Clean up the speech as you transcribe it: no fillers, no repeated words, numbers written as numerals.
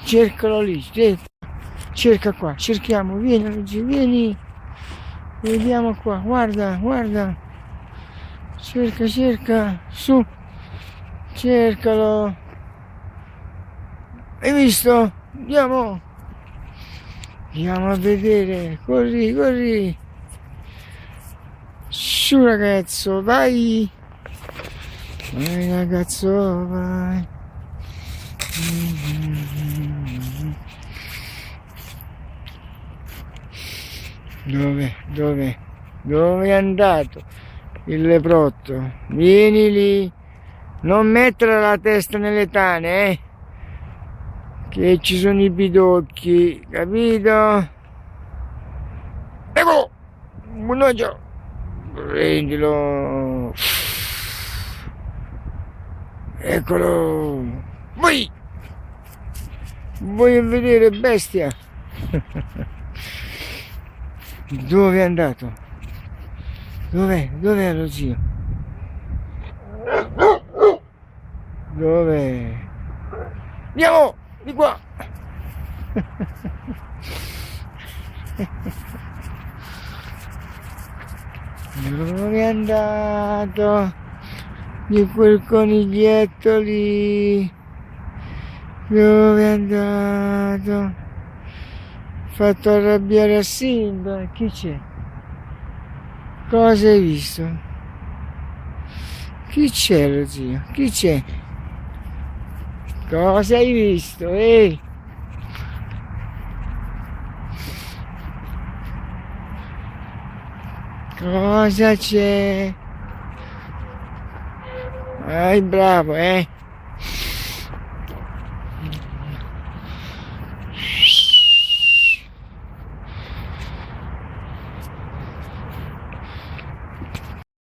cercalo lì, cerca qua, cerchiamo, vieni Luigi, vieni, vediamo qua, guarda, guarda, cerca, su, cercalo, hai visto? Andiamo a vedere, corri, su ragazzo, vai ragazzo, vai. Dove è andato il leprotto? Vieni lì, non mettere la testa nelle tane, che ci sono i pidocchi, capito? Ecco, mannaggia, prendilo, eccolo, vuoi vedere, bestia? Dove è andato? Dov'è lo zio? Dov'è? Andiamo! Di qua! Dove è andato? Di quel coniglietto lì? Dove è andato? Fatto arrabbiare a Simba. Chi c'è? Cosa hai visto? Chi c'è lo zio? Chi c'è? Cosa hai visto? Ehi! Cosa c'è? Bravo,